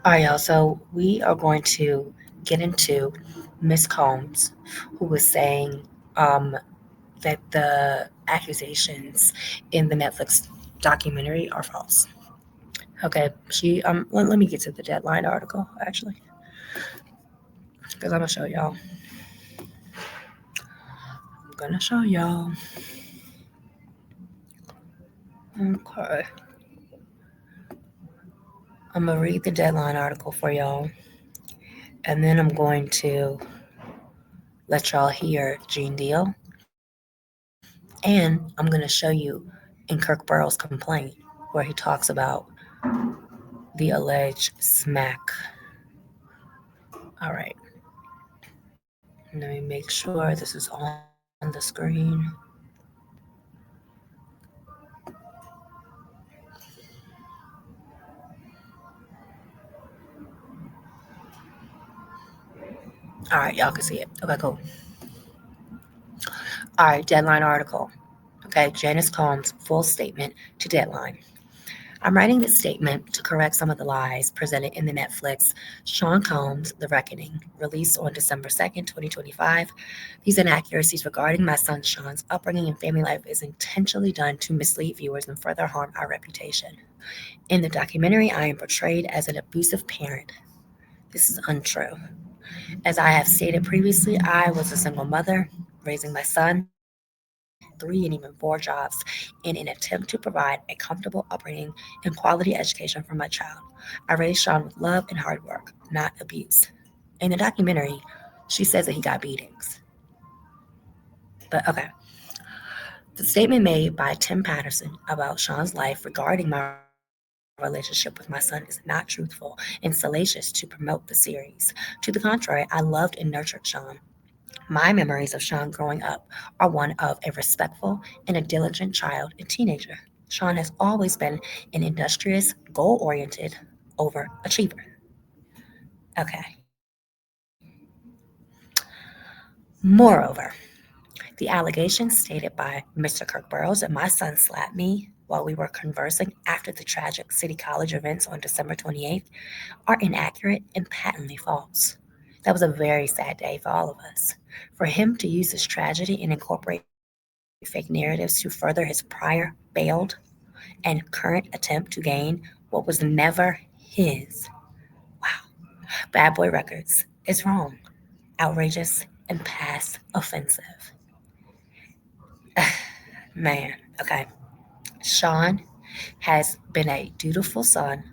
All right, y'all. So we are going to get into Miss Combs, who was saying um, that the accusations in the Netflix documentary are false. Okay, let me get to the Deadline article actually, because I'm gonna show y'all. I'm gonna show y'all. Okay, I'm gonna read the Deadline article for y'all, and then I'm going to let y'all hear Gene Deal, and I'm gonna show you in Kirk Burrowes' complaint where he talks about the alleged smack. All right, let me make sure this is on the screen. All right, y'all can see it. Okay, cool. All right, Deadline article. Okay, Janice Combs' full statement to Deadline. I'm writing this statement to correct some of the lies presented in the Netflix Sean Combs, The Reckoning, released on December 2nd, 2025. These inaccuracies regarding my son Sean's upbringing and family life is intentionally done to mislead viewers and further harm our reputation. In the documentary, I am portrayed as an abusive parent. This is untrue. As I have stated previously, I was a single mother, raising my son, 3 and even 4 jobs, in an attempt to provide a comfortable upbringing and quality education for my child. I raised Sean with love and hard work, not abuse. In the documentary, she says that he got beatings. But okay. The statement made by Tim Patterson about Sean's life regarding my relationship with my son is not truthful and salacious to promote the series. To the contrary, I loved and nurtured Sean. My memories of Sean growing up are one of a respectful and a diligent child and teenager. Sean has always been an industrious, goal oriented overachiever. Okay. Moreover, the allegations stated by Mr. Kirk Burrowes that my son slapped me while we were conversing after the tragic City College events on December 28th are inaccurate and patently false. That was a very sad day for all of us. For him to use this tragedy and incorporate fake narratives to further his prior failed and current attempt to gain what was never his. Wow. Bad Boy Records is wrong, outrageous, and past offensive. Man, okay. Sean has been a dutiful son,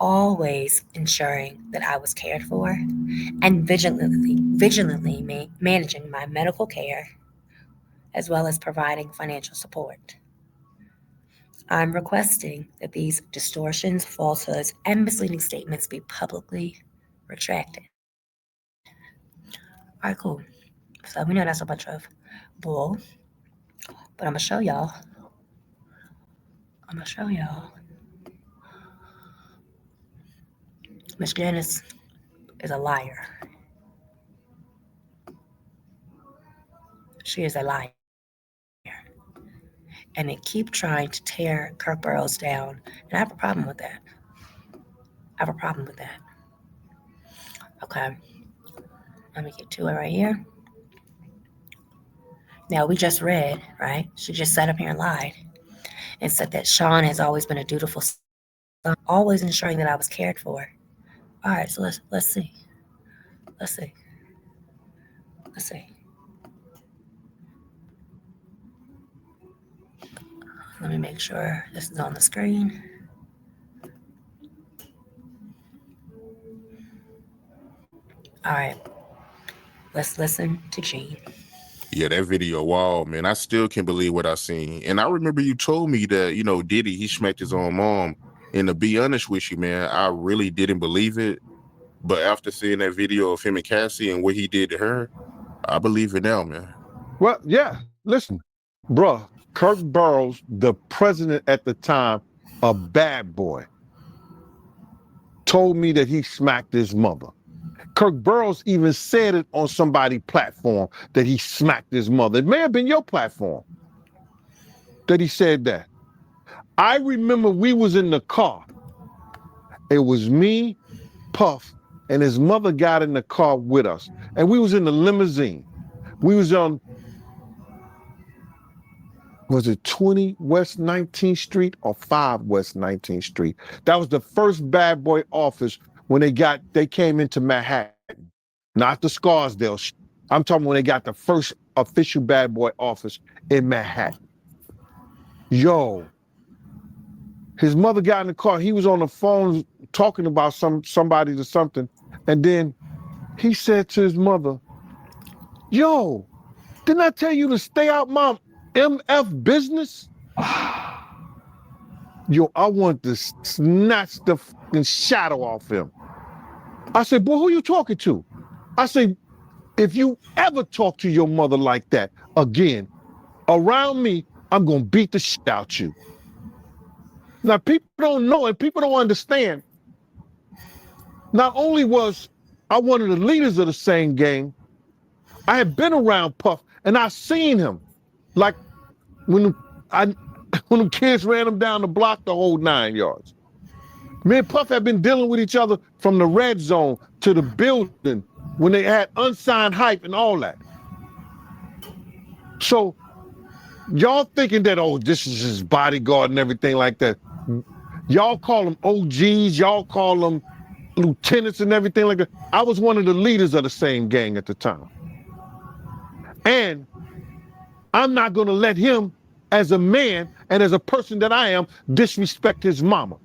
always ensuring that I was cared for and vigilantly managing my medical care as well as providing financial support. I'm requesting that these distortions, falsehoods, and misleading statements be publicly retracted. All right, cool. So we know that's a bunch of bull, but I'm gonna show y'all. Miss Janice is a liar. She is a liar. And they keep trying to tear Kirk Burrowes down. And I have a problem with that. I have a problem with that. Okay, let me get to it right here. Now, we just read, right? She just sat up here and lied and said that Sean has always been a dutiful son, always ensuring that I was cared for. All right, so let's see. Let's see. Let's see. Let me make sure this is on the screen. All right, let's listen to Gene. Yeah, that video, wow, man, I still can't believe what I seen. And I remember you told me that, Diddy, he smacked his own mom. And to be honest with you, man, I really didn't believe it. But after seeing that video of him and Cassie and what he did to her, I believe it now, man. Well, yeah, listen, bruh, Kirk Burrowes, the president at the time, a bad boy, told me that he smacked his mother. Kirk Burrowes even said it on somebody's platform that he smacked his mother. It may have been your platform that he said that. I remember we was in the car. It was me, Puff and his mother got in the car with us, and we was in the limousine. We was on, was it 20 West 19th Street or 5 West 19th Street? That was the first bad boy office when they came into Manhattan, not the Scarsdale. I'm talking when they got the first official bad boy office in Manhattan. Yo, his mother got in the car. He was on the phone talking about somebody to something, and then he said to his mother, "Yo, didn't I tell you to stay out my MF business?" Yo, I want to snatch the fucking shadow off him. I said, "Boy, who you talking to?" I said, "If you ever talk to your mother like that again, around me, I'm going to beat the shit out you." Now, people don't know and people don't understand. Not only was I one of the leaders of the same gang, I had been around Puff and I seen him. Like when the kids ran him down the block the whole 9 yards. Me and Puff had been dealing with each other from the red zone to the building when they had unsigned hype and all that. So y'all thinking that, oh, this is his bodyguard and everything like that. Y'all call them OGs, y'all call them lieutenants and everything like that. I was one of the leaders of the same gang at the time. And I'm not going to let him, as a man and as a person that I am, disrespect his mama.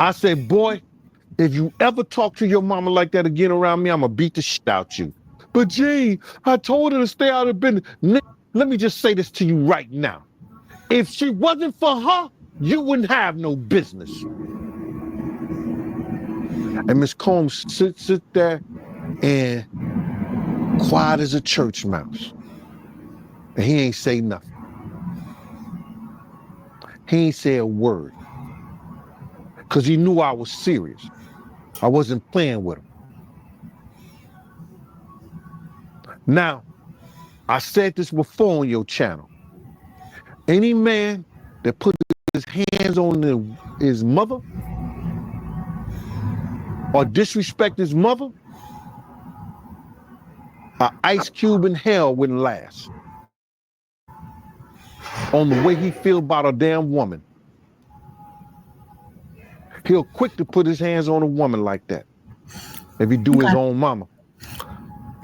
I said, "Boy, if you ever talk to your mama like that again around me, I'm going to beat the shit out you." "But G, I told her to stay out of business." Let me just say this to you right now. If she wasn't for her, you wouldn't have no business. And Miss Combs sit there and quiet as a church mouse. And he ain't say nothing. He ain't say a word. Because he knew I was serious. I wasn't playing with him. Now, I said this before on your channel. Any man that put his hands on his mother or disrespect his mother, an ice cube in hell wouldn't last. On the way he feel about a damn woman. He'll quick to put his hands on a woman like that if he do his own mama.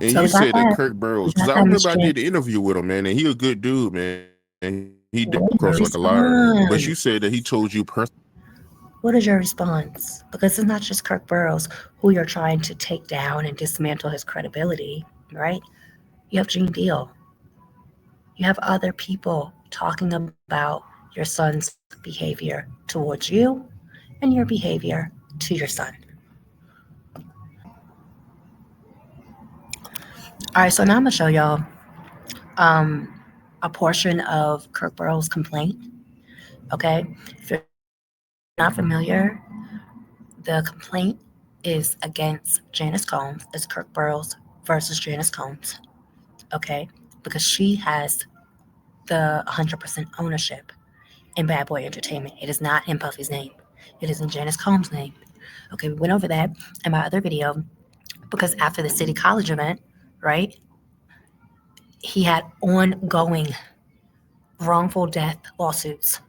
And so you said that Kirk Burrowes, because I remember I did the interview with him, man, and he a good dude, man. And he did cross like a liar. But you said that he told you personally. What is your response? Because it's not just Kirk Burrowes who you're trying to take down and dismantle his credibility, right? You have Gene Deal. You have other people talking about your son's behavior towards you and your behavior to your son. All right, so now I'm going to show y'all a portion of Kirk Burrowes' complaint. Okay, if you're not familiar, the complaint is against Janice Combs. It's Kirk Burrowes versus Janice Combs. Okay, because she has the 100% ownership in Bad Boy Entertainment. It is not in Puffy's name. It is in Janice Combs' name. Okay, we went over that in my other video because after the City College event, right, he had ongoing wrongful death lawsuits.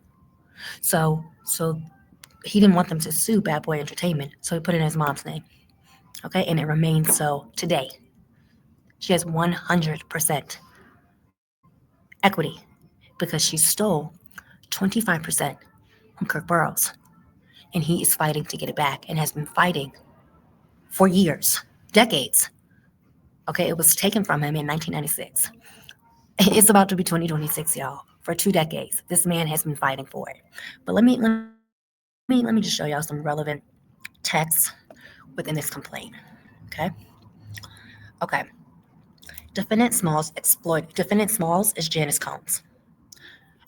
So he didn't want them to sue Bad Boy Entertainment, so he put it in his mom's name. Okay, and it remains so today. She has 100% equity because she stole 25% from Kirk Burrowes. And he is fighting to get it back and has been fighting for years, decades. Okay, it was taken from him in 1996. It's about to be 2026, y'all. For 2 decades, this man has been fighting for it. But let me just show y'all some relevant text within this complaint. Okay. Defendant Smalls is Janice Combs.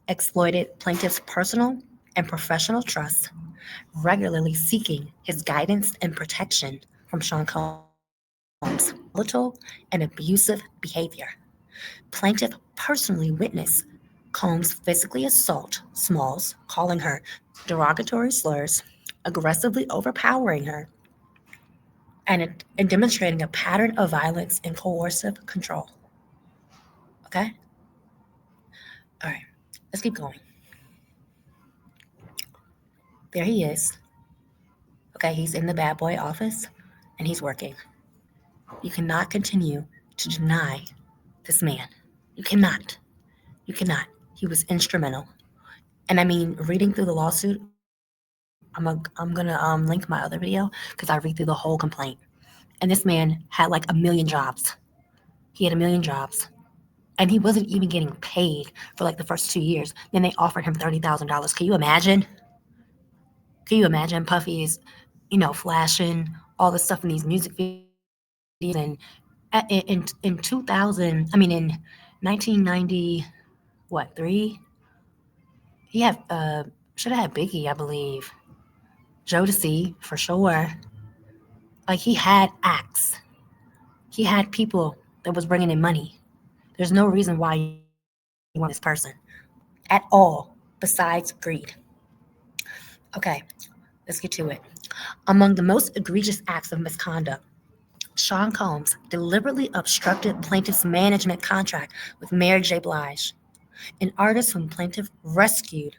Exploited plaintiff's personal and professional trust, regularly seeking his guidance and protection from Sean Combs' volatile and abusive behavior. Plaintiff personally witnessed Combs physically assault Smalls, calling her derogatory slurs, aggressively overpowering her, and demonstrating a pattern of violence and coercive control. Okay? All right, let's keep going. There he is. Okay, he's in the bad boy office and he's working. You cannot continue to deny this man. You cannot. You cannot. He was instrumental. And I mean, reading through the lawsuit, I'm gonna link my other video because I read through the whole complaint. And this man had like a million jobs. He had a million jobs. And he wasn't even getting paid for like the first 2 years. Then they offered him $30,000. Can you imagine? Can you imagine Puffy is, flashing all this stuff in these music videos? And in 2000, I mean, in 1990, what, three? He had, should have had Biggie, I believe. Jodeci, for sure. Like, he had acts. He had people that was bringing in money. There's no reason why you want this person at all, besides greed. Okay, let's get to it. Among the most egregious acts of misconduct, Sean Combs deliberately obstructed plaintiff's management contract with Mary J. Blige, an artist whom plaintiff rescued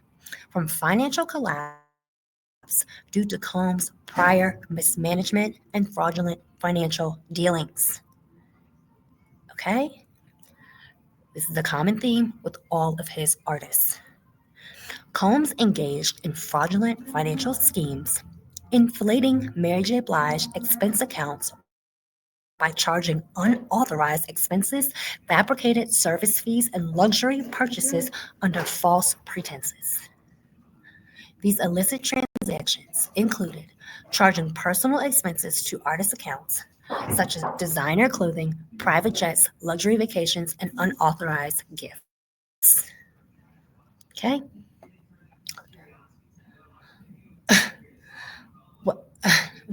from financial collapse due to Combs' prior mismanagement and fraudulent financial dealings. Okay? This is a common theme with all of his artists. Combs engaged in fraudulent financial schemes, inflating Mary J. Blige's expense accounts by charging unauthorized expenses, fabricated service fees, and luxury purchases under false pretenses. These illicit transactions included charging personal expenses to artist accounts, such as designer clothing, private jets, luxury vacations, and unauthorized gifts. Okay?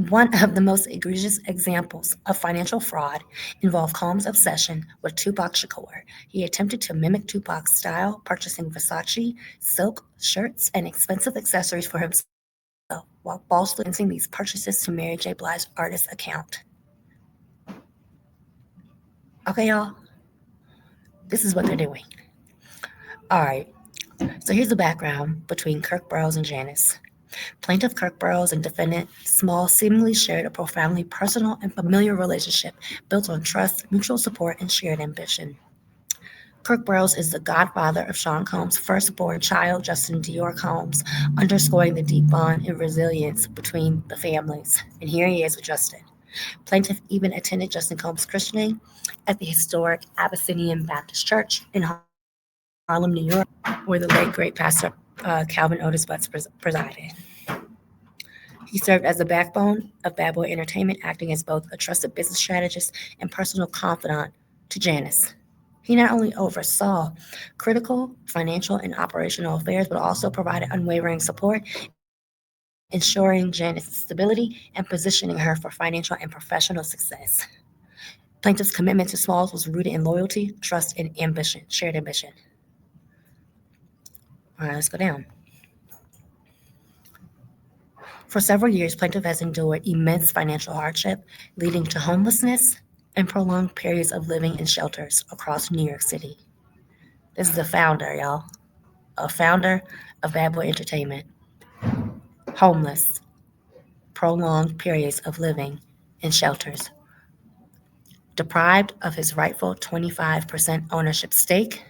One of the most egregious examples of financial fraud involved Combs' obsession with Tupac Shakur. He attempted to mimic Tupac's style, purchasing Versace, silk shirts, and expensive accessories for himself, while falsely linking these purchases to Mary J. Blige's artist account. Okay, y'all? This is what they're doing. All right. So here's the background between Kirk Burrowes and Janice. Plaintiff Kirk Burrowes and defendant Small seemingly shared a profoundly personal and familiar relationship built on trust, mutual support, and shared ambition. Kirk Burrowes is the godfather of Sean Combs' firstborn child, Justin Dior Combs, underscoring the deep bond and resilience between the families. And here he is with Justin. Plaintiff even attended Justin Combs' christening at the historic Abyssinian Baptist Church in Harlem, New York, where the late great pastor Calvin Otis Butts presided. He served as the backbone of Bad Boy Entertainment, acting as both a trusted business strategist and personal confidant to Janice. He not only oversaw critical financial and operational affairs, but also provided unwavering support, ensuring Janice's stability and positioning her for financial and professional success. Plaintiff's commitment to Smalls was rooted in loyalty, trust, and ambition, shared ambition. All right, let's go down. For several years, plaintiff has endured immense financial hardship, leading to homelessness and prolonged periods of living in shelters across New York City. This is the founder, y'all. A founder of Bad Boy Entertainment. Homeless. Prolonged periods of living in shelters. Deprived of his rightful 25% ownership stake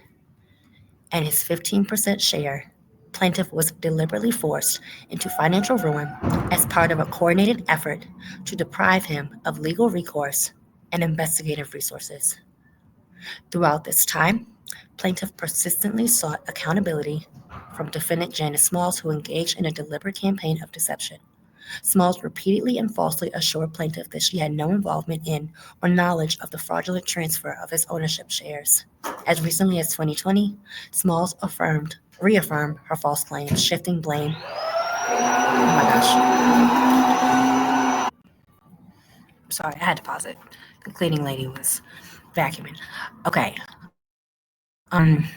and his 15% share, plaintiff was deliberately forced into financial ruin as part of a coordinated effort to deprive him of legal recourse and investigative resources. Throughout this time, plaintiff persistently sought accountability from defendant Janice Smalls, who engaged in a deliberate campaign of deception. Smalls repeatedly and falsely assured plaintiff that she had no involvement in or knowledge of the fraudulent transfer of his ownership shares. As recently as 2020, Smalls reaffirmed her false claims, shifting blame. Oh my gosh. Sorry, I had to pause it. The cleaning lady was vacuuming. Okay. I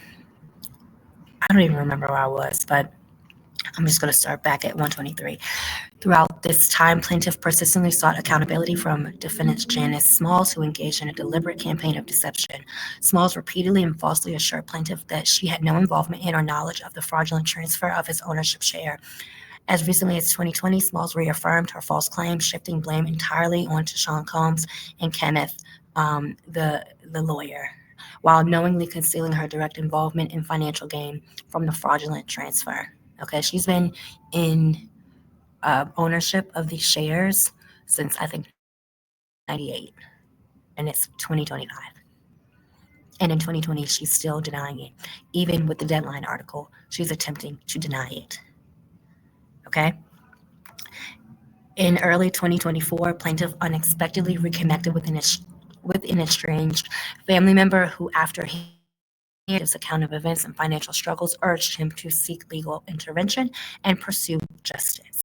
don't even remember where I was, but I'm just going to start back at 123. Throughout this time, plaintiff persistently sought accountability from defendant Janice Smalls, who engaged in a deliberate campaign of deception. Smalls repeatedly and falsely assured plaintiff that she had no involvement in or knowledge of the fraudulent transfer of his ownership share. As recently as 2020, Smalls reaffirmed her false claims, shifting blame entirely onto Sean Combs and Kenneth, the lawyer, while knowingly concealing her direct involvement in financial gain from the fraudulent transfer. Okay, she's been in ownership of these shares since I think 98, and it's 2025. And in 2020, she's still denying it. Even with the Deadline article, she's attempting to deny it. Okay? In early 2024, plaintiff unexpectedly reconnected with an estranged family member who, after he his account of events and financial struggles, urged him to seek legal intervention and pursue justice.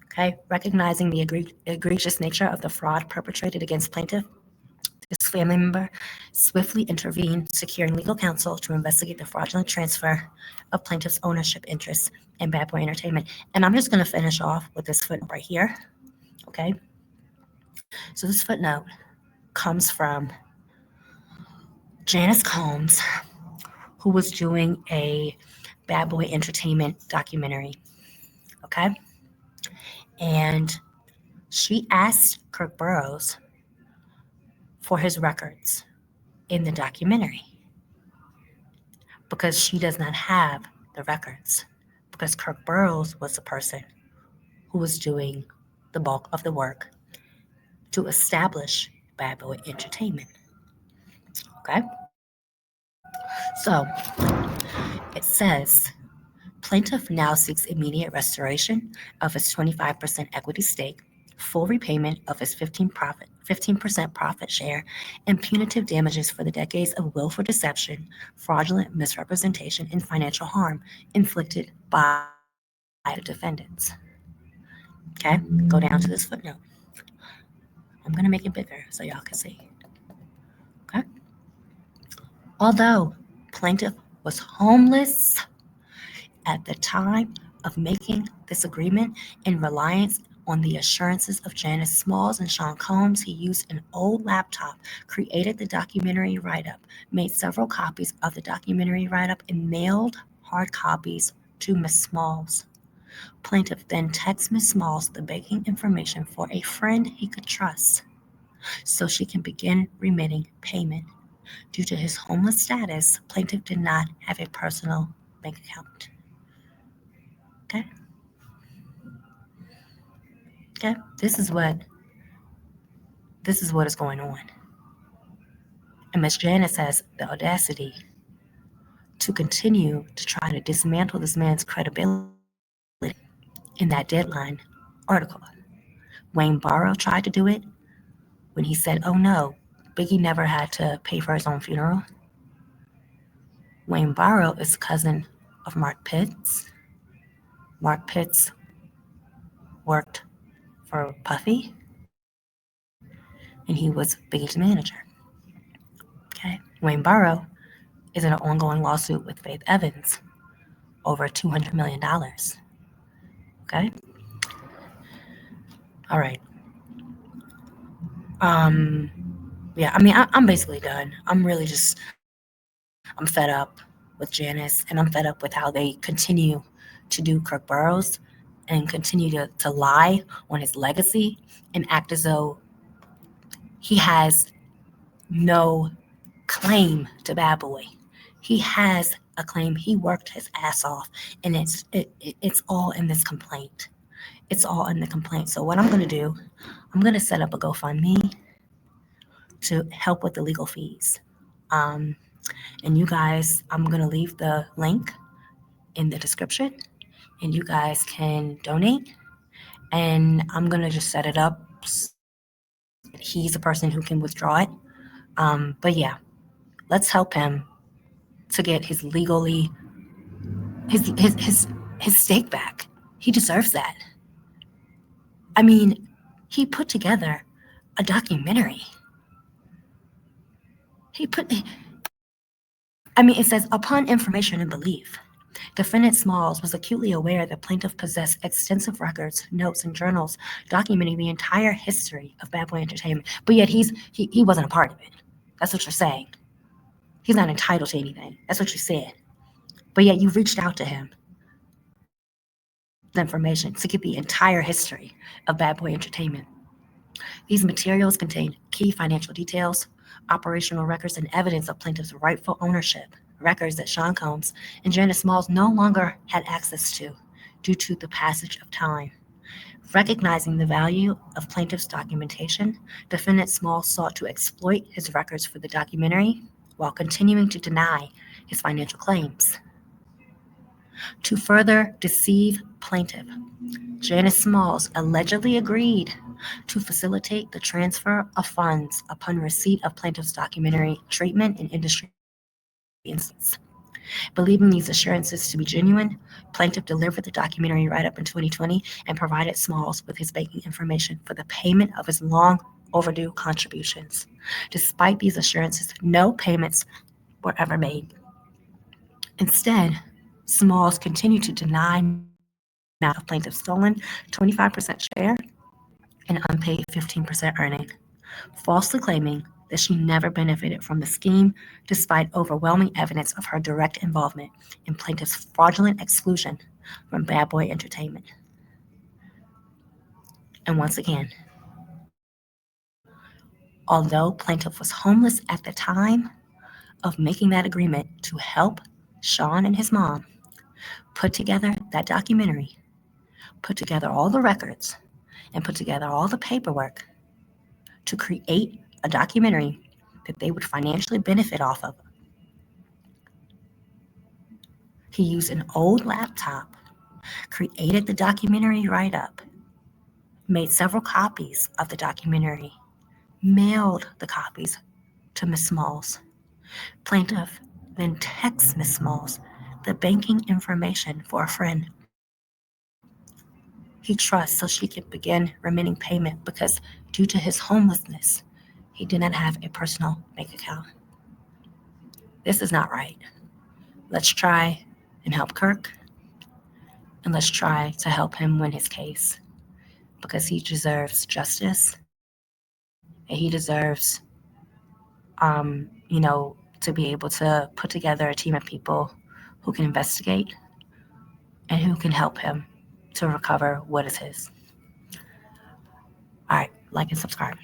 Okay, recognizing the egregious nature of the fraud perpetrated against plaintiff, this family member swiftly intervened, securing legal counsel to investigate the fraudulent transfer of plaintiff's ownership interests in Bad Boy Entertainment. And I'm just going to finish off with this footnote right here. Okay, so this footnote comes from Janice Combs, who was doing a Bad Boy Entertainment documentary. Okay, and she asked Kirk Burrowes for his records in the documentary because she does not have the records, because Kirk Burrowes was the person who was doing the bulk of the work to establish Bad Boy Entertainment. Okay? So it says, plaintiff now seeks immediate restoration of his 25% equity stake, full repayment of his 15% profit share, and punitive damages for the decades of willful deception, fraudulent misrepresentation, and financial harm inflicted by the defendants. Okay, go down to this footnote. I'm going to make it bigger so y'all can see. Okay. Although plaintiff was homeless at the time of making this agreement, in reliance on the assurances of Janice Smalls and Sean Combs, he used an old laptop, created the documentary write-up, made several copies of the documentary write-up, and mailed hard copies to Ms. Smalls. Plaintiff then texts Ms. Smalls the banking information for a friend he could trust so she can begin remitting payment. Due to his homeless status, plaintiff did not have a personal bank account. Okay? Okay? This is what is going on. And Ms. Janice has the audacity to continue to try to dismantle this man's credibility in that Deadline article. Wayne Barrow tried to do it when he said, oh no, Biggie never had to pay for his own funeral. Wayne Barrow is cousin of Mark Pitts. Mark Pitts worked for Puffy, and he was Biggie's manager. Okay, Wayne Barrow is in an ongoing lawsuit with Faith Evans over $200 million. Okay, all right. Yeah, I mean, I'm basically done. I'm fed up with Janice, and I'm fed up with how they continue to do Kirk Burrowes and continue to lie on his legacy and act as though he has no claim to Bad Boy. He has a claim. He worked his ass off, and it's all in this complaint. It's all in the complaint. So what I'm going to do, I'm going to set up a GoFundMe to help with the legal fees. And you guys, I'm going to leave the link in the description, and you guys can donate. And I'm going to just set it up. He's a person who can withdraw it. But yeah, let's help him to get his stake back. He deserves that. I mean, he put together a documentary. It says, upon information and belief, Defendant Smalls was acutely aware that plaintiff possessed extensive records, notes, and journals documenting the entire history of Bad Boy Entertainment, but yet he wasn't a part of it. That's what you're saying. He's not entitled to anything. That's what you said. But yet you reached out to him, the information to get the entire history of Bad Boy Entertainment. These materials contain key financial details, operational records, and evidence of plaintiff's rightful ownership, records that Sean Combs and Janice Smalls no longer had access to due to the passage of time. Recognizing the value of plaintiff's documentation, defendant Smalls sought to exploit his records for the documentary while continuing to deny his financial claims. To further deceive plaintiff, Janice Smalls allegedly agreed to facilitate the transfer of funds upon receipt of plaintiff's documentary treatment and industry instance. Believing these assurances to be genuine, plaintiff delivered the documentary write-up in 2020 and provided Smalls with his banking information for the payment of his long overdue contributions. Despite these assurances, no payments were ever made. Instead, Smalls continued to deny of plaintiff's stolen 25% share and unpaid 15% earning, falsely claiming that she never benefited from the scheme despite overwhelming evidence of her direct involvement in plaintiff's fraudulent exclusion from Bad Boy Entertainment. And once again, although plaintiff was homeless at the time of making that agreement to help Sean and his mom put together that documentary, put together all the records, and put together all the paperwork to create a documentary that they would financially benefit off of. He used an old laptop, created the documentary write-up, made several copies of the documentary, mailed the copies to Ms. Smalls. Plaintiff then texts Ms. Smalls the banking information for a friend he trusts so she can begin remitting payment because due to his homelessness, he did not have a personal bank account. This is not right. Let's try and help Kirk, and let's try to help him win his case because he deserves justice and he deserves, to be able to put together a team of people who can investigate and who can help him to recover what is his. All right, like and subscribe.